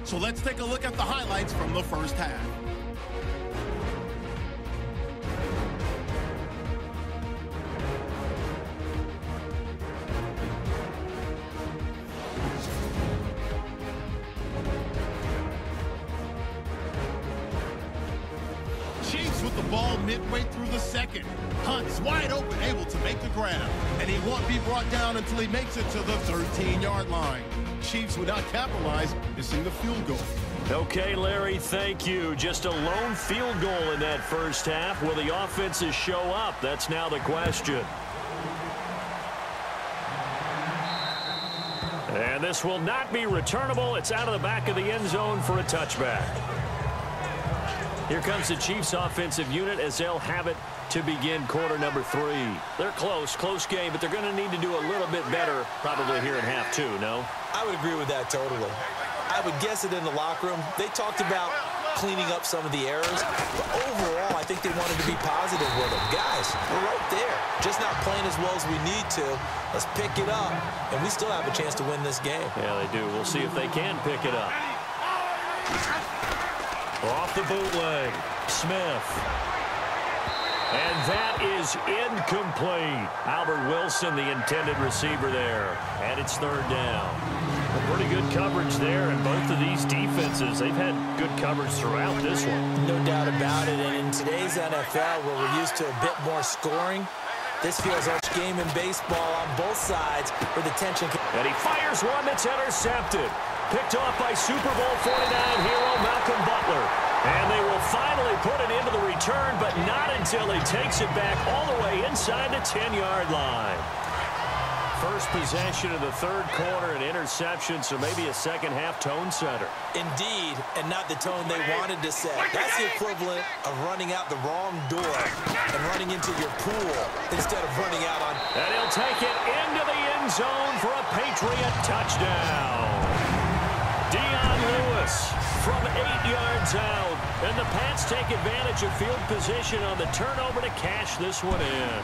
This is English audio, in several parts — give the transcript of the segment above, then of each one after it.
So let's take a look at the highlights from the first half. Chiefs with the ball midway through the second. Hunt's wide open, able to make the grab. And he won't be brought down until he makes it to the 13-yard line. Chiefs would not capitalize, missing the field goal. Okay, Larry, thank you. Just a lone field goal in that first half. Will the offenses show up? That's now the question. And this will not be returnable. It's out of the back of the end zone for a touchback. Here comes the Chiefs offensive unit as they'll have it to begin quarter number 3. They're close game, but they're going to need to do a little bit better probably here in half 2, no? I would agree with that totally. I would guess it in the locker room. They talked about cleaning up some of the errors, but overall, I think they wanted to be positive with them. Guys, we're right there. Just not playing as well as we need to. Let's pick it up, and we still have a chance to win this game. Yeah, they do. We'll see if they can pick it up. Off the bootleg, Smith. And that is incomplete. Albert Wilson, the intended receiver there. And it's third down. Pretty good coverage there, and both of these defenses, they've had good coverage throughout this one. No doubt about it, and in today's NFL, where we're used to a bit more scoring, this feels like a game in baseball on both sides where the tension can... And he fires one that's intercepted. Picked off by Super Bowl 49 hero Malcolm Butler. And they will finally put it into the return, but not until he takes it back all the way inside the 10-yard line. First possession of the third quarter, an interception, so maybe a second-half tone setter. Indeed, and not the tone they wanted to set. That's the equivalent of running out the wrong door and running into your pool instead of running out on... And he'll take it into the end zone for a Patriot touchdown. Dion Lewis from 8 yards out. And the Pats take advantage of field position on the turnover to cash this one in.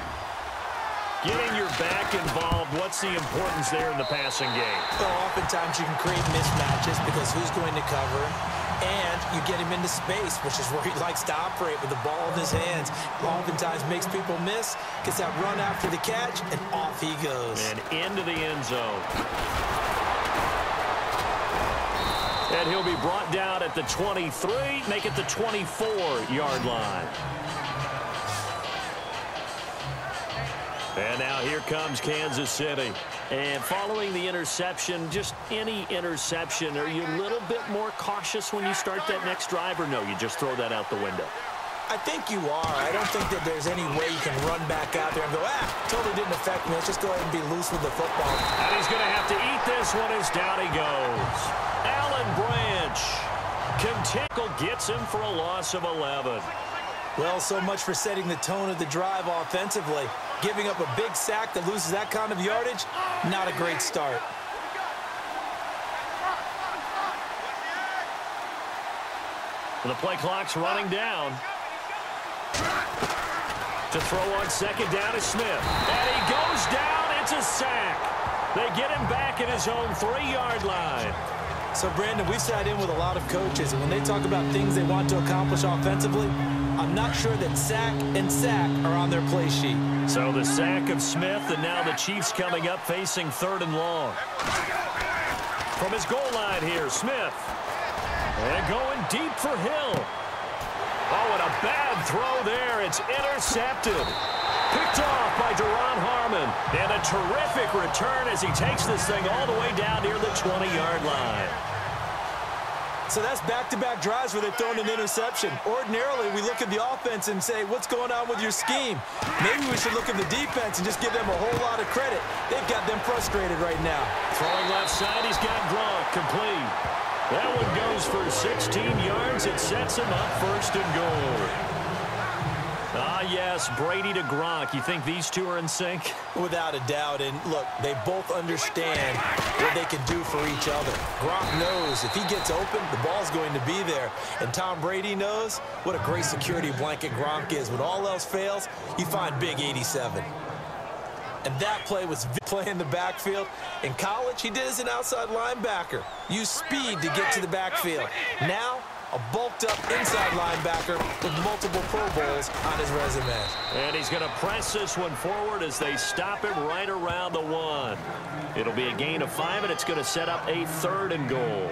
Getting your back involved, what's the importance there in the passing game? Well, oftentimes you can create mismatches because who's going to cover him, and you get him into space, which is where he likes to operate with the ball in his hands. Oftentimes makes people miss, gets that run after the catch, and off he goes. And into the end zone. And he'll be brought down at the 23, make it the 24-yard line. And now here comes Kansas City. And following the interception, just any interception, are you a little bit more cautious when you start that next drive, or no, you just throw that out the window? I think you are. I don't think that there's any way you can run back out there and go, totally didn't affect me. Let's just go ahead and be loose with the football. And he's going to have to eat this one as down he goes. Alan Branch. Tinkle gets him for a loss of 11. Well, so much for setting the tone of the drive offensively. Giving up a big sack that loses that kind of yardage, not a great start. The play clock's running down. To throw on second down is Smith. And he goes down. It's a sack. They get him back at his own 3-yard line. So, Brandon, we've sat in with a lot of coaches, and when they talk about things they want to accomplish offensively, I'm not sure that sack and sack are on their play sheet. So the sack of Smith, and now the Chiefs coming up facing 3rd and long. From his goal line here, Smith. And going deep for Hill. Oh, and a bad throw there. It's intercepted. Picked off by Duron Harmon. And a terrific return as he takes this thing all the way down near the 20-yard line. So that's back-to-back drives where they've thrown an interception. Ordinarily, we look at the offense and say, what's going on with your scheme? Maybe we should look at the defense and just give them a whole lot of credit. They've got them frustrated right now. Throwing left side, he's got Gronk complete. That one goes for 16 yards. It sets him up 1st and goal. Ah, yes, Brady to Gronk. You think these two are in sync? Without a doubt. And, look, they both understand what they can do for each other. Gronk knows if he gets open, the ball's going to be there. And Tom Brady knows what a great security blanket Gronk is. When all else fails, you find Big 87. And that play was play in the backfield. In college, he did as an outside linebacker. Used speed to get to the backfield. Now, a bulked-up inside linebacker with multiple Pro Bowls on his resume. And he's going to press this one forward as they stop him right around the 1. It'll be a gain of 5, and it's going to set up a 3rd and goal.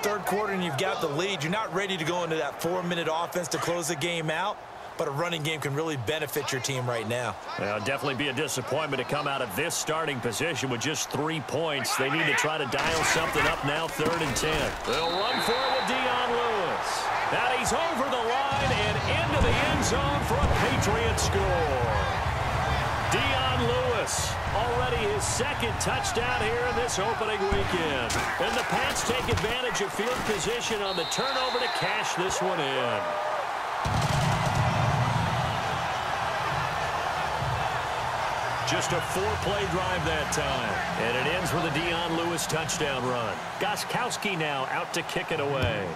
Third quarter, and you've got the lead. You're not ready to go into that 4-minute offense to close the game out, but a running game can really benefit your team right now. Well, it'll definitely be a disappointment to come out of this starting position with just 3 points. They need to try to dial something up now, 3rd and 10. They'll run for it with Dion Lewis. Now he's over the line and into the end zone for a Patriots score. Dion Lewis, already his 2nd touchdown here in this opening weekend. And the Pats take advantage of field position on the turnover to cash this one in. Just a 4-play drive that time. And it ends with a Dion Lewis touchdown run. Gostkowski now out to kick it away.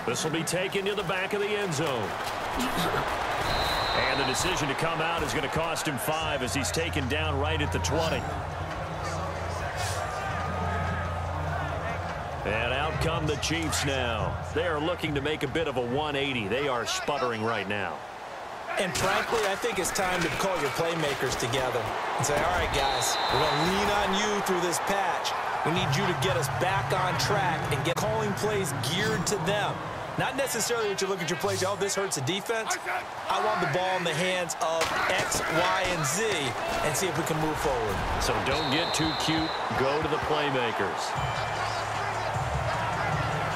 This will be taken to the back of the end zone. And the decision to come out is going to cost him 5 as he's taken down right at the 20. And out come the Chiefs now. They are looking to make a bit of a 180. They are sputtering right now. And frankly, I think it's time to call your playmakers together and say, all right, guys, we're going to lean on you through this patch. We need you to get us back on track and get calling plays geared to them. Not necessarily that you look at your plays, oh, this hurts the defense. I want the ball in the hands of X, Y, and Z and see if we can move forward. So don't get too cute. Go to the playmakers.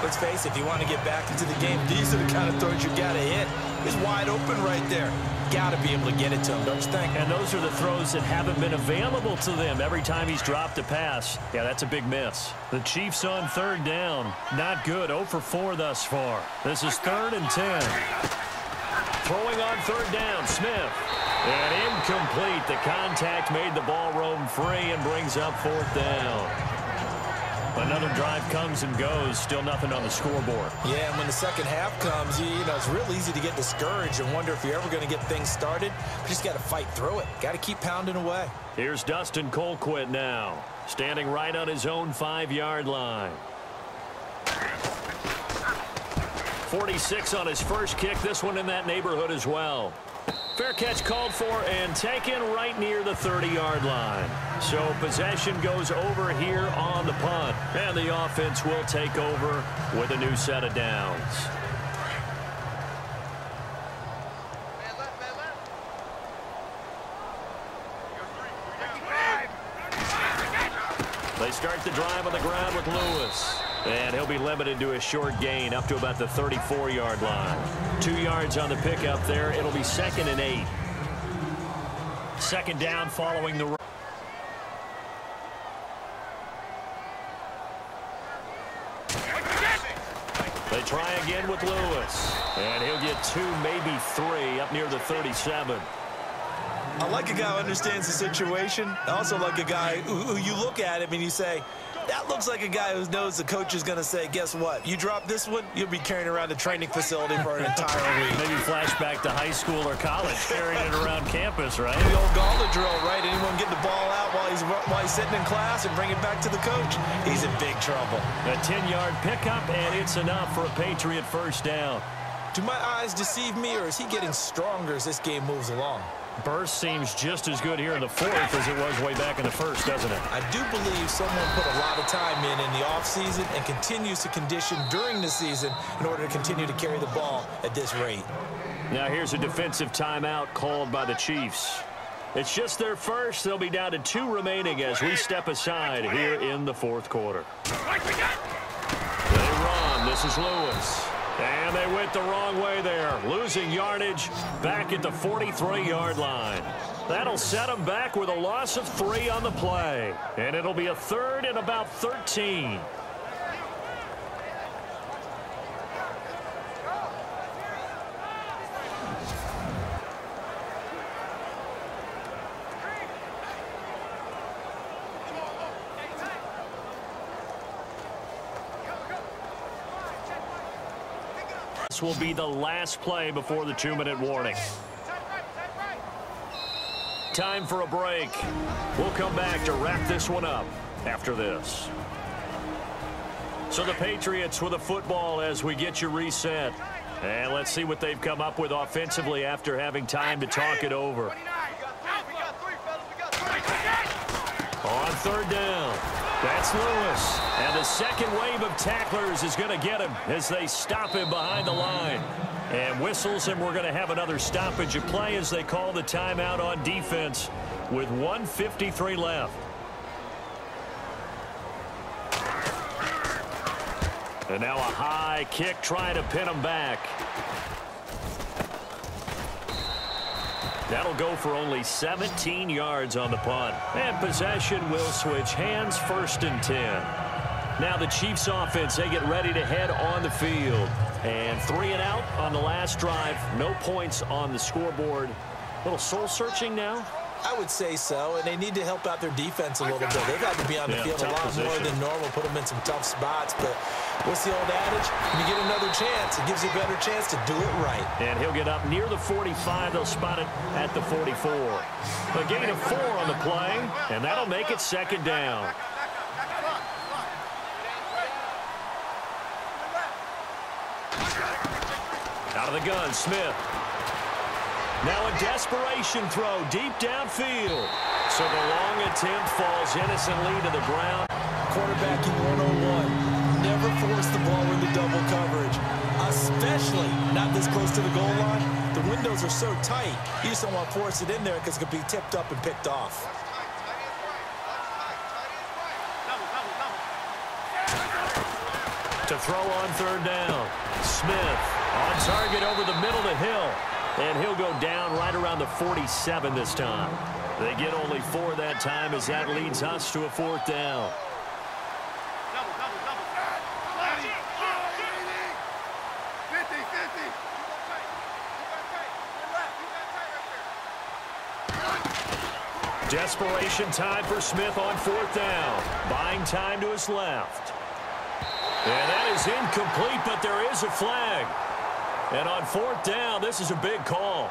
Let's face it, if you want to get back into the game, these are the kind of throws you got to hit. It's wide open right there. Got to be able to get it to him, don't you think? And those are the throws that haven't been available to them every time he's dropped a pass. Yeah, that's a big miss. The Chiefs on 3rd down. Not good. 0 for 4 thus far. This is 3rd and 10. Throwing on 3rd down, Smith. And incomplete. The contact made the ball roam free and brings up 4th down. Another drive comes and goes. Still nothing on the scoreboard. Yeah, and when the second half comes, you know, it's real easy to get discouraged and wonder if you're ever going to get things started. You just got to fight through it. Got to keep pounding away. Here's Dustin Colquitt now, standing right on his own 5-yard line. 46 on his first kick. This one in that neighborhood as well. Fair catch called for and taken right near the 30-yard line. So possession goes over here on the punt. And the offense will take over with a new set of downs. They start the drive on the ground with Lewis. And he'll be limited to a short gain up to about the 34-yard line. 2 yards on the pickup there. It'll be 2nd and 8. 2nd down following the run. They try again with Lewis. And he'll get 2, maybe 3 up near the 37. I like a guy who understands the situation. I also like a guy who you look at him and you say, that looks like a guy who knows the coach is going to say, guess what? You drop this one, you'll be carrying around the training facility for an entire week. Maybe flashback to high school or college, carrying it around campus, right? The old gauntlet drill, right? Anyone get the ball out while he's sitting in class and bring it back to the coach? He's in big trouble. A 10-yard pickup, and it's enough for a Patriot first down. Do my eyes deceive me, or is he getting stronger as this game moves along? Burst seems just as good here in the 4th as it was way back in the 1st, doesn't it? I do believe someone put a lot of time in the offseason and continues to condition during the season in order to continue to carry the ball at this rate. Now here's a defensive timeout called by the Chiefs. It's just their first. They'll be down to 2 remaining as we step aside here in the 4th quarter. They run. This is Lewis. And they went the wrong way there, losing yardage back at the 43-yard line. That'll set them back with a loss of 3 on the play. And it'll be a 3rd and about 13. This will be the last play before the 2-minute warning. time for a break. We'll come back to wrap this one up after this. So the Patriots with a football as we get you reset. And let's see what they've come up with offensively after having time to talk it over. On third down, that's Lewis. And the second wave of tacklers is going to get him as they stop him behind the line. And whistles, and we're going to have another stoppage of play as they call the timeout on defense with 1:53 left. And now a high kick trying to pin him back. That'll go for only 17 yards on the punt. And possession will switch hands, 1st and 10. Now the Chiefs offense, they get ready to head on the field. And 3 and out on the last drive. No points on the scoreboard. A little soul-searching now? I would say so, and they need to help out their defense a little bit. They've got to be on the field a lot more than normal, put them in some tough spots. But what's the old adage? When you get another chance, it gives you a better chance to do it right. And he'll get up near the 45. They'll spot it at the 44. A gain of 4 on the play, and that'll make it 2nd down. Out of the gun, Smith. Now a desperation throw deep downfield. So the long attempt falls innocently to the ground. Quarterbacking 101. Never force the ball into double coverage, especially not this close to the goal line. The windows are so tight, you just don't want to force it in there because it could be tipped up and picked off. To throw on 3rd down. Smith on target over the middle to Hill. And he'll go down right around the 47 this time. They get only 4 that time as that leads us to a 4th down. Desperation time for Smith on 4th down. Buying time to his left. And that is incomplete, but there is a flag. And on 4th down, this is a big call.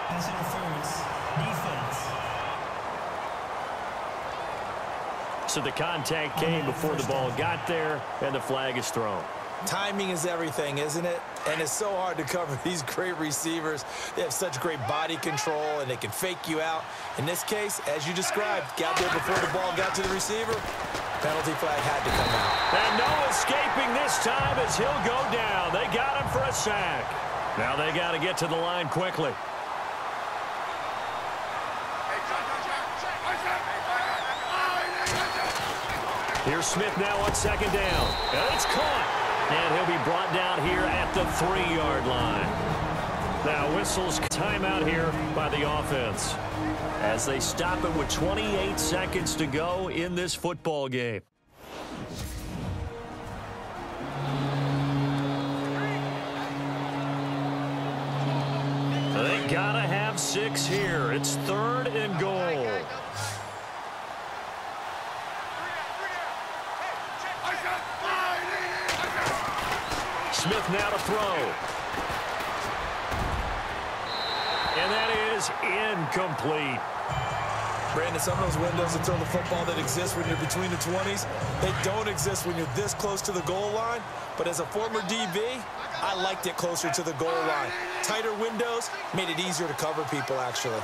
Pass interference, defense. So the contact came before the ball got there, and the flag is thrown. Timing is everything, isn't it? And it's so hard to cover these great receivers. They have such great body control, and they can fake you out. In this case, as you described, got there before the ball got to the receiver. Penalty flag had to come out. And no escaping this time as he'll go down. They got him for a sack. Now they got to get to the line quickly. Here's Smith now on 2nd down. And it's caught. And he'll be brought down here at the 3-yard line. Now whistles timeout here by the offense as they stop it with 28 seconds to go in this football game. They gotta have 6 here. It's 3rd and goal. Smith now to throw. And that is incomplete. Brandon, some of those windows to throw the football that exist when you're between the 20s, they don't exist when you're this close to the goal line. But as a former DB, I liked it closer to the goal line. Tighter windows made it easier to cover people, actually.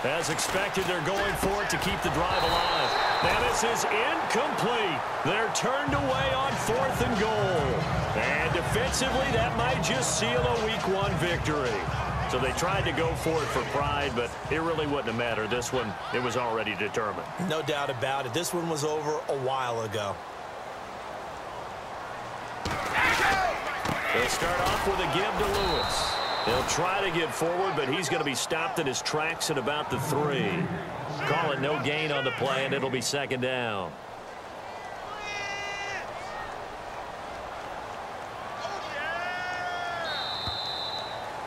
As expected, they're going for it to keep the drive alive. Now this is incomplete. They're turned away on 4th and goal. And defensively, that might just seal a Week 1 victory. So they tried to go for it for pride, but it really wouldn't have mattered. This one, it was already determined. No doubt about it. This one was over a while ago. They'll start off with a give to Lewis. They'll try to get forward, but he's going to be stopped in his tracks at about the 3. Call it no gain on the play, and it'll be 2nd down.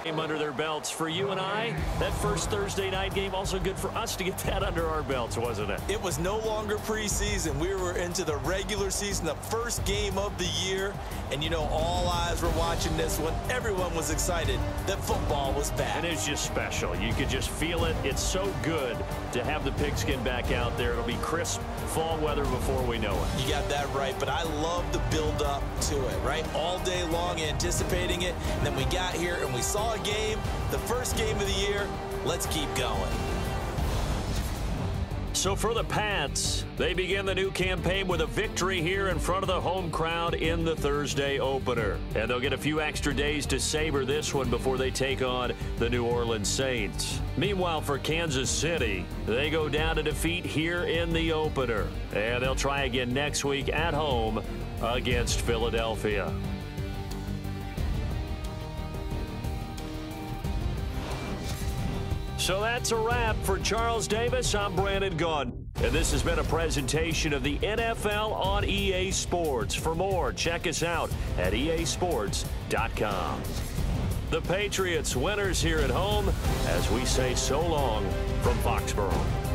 Under their belts for you and I. That first Thursday night game also good for us to get that under our belts, wasn't it? It was no longer preseason. We were into the regular season, the first game of the year. And, you know, all eyes were watching this one. Everyone was excited that football was back. And it's just special. You could just feel it. It's so good to have the pigskin back out there. It'll be crisp fall weather before we know it. You got that right, but I love the build-up to it, right? All day long anticipating it, and then we got here and we saw a game, the first game of the year. Let's keep going. So for the Pats, they begin the new campaign with a victory here in front of the home crowd in the Thursday opener. And they'll get a few extra days to savor this one before they take on the New Orleans Saints. Meanwhile, for Kansas City, they go down to defeat here in the opener. And they'll try again next week at home against Philadelphia. So that's a wrap. For Charles Davis, I'm Brandon Gunn. And this has been a presentation of the NFL on EA Sports. For more, check us out at easports.com. The Patriots winners here at home as we say so long from Foxborough.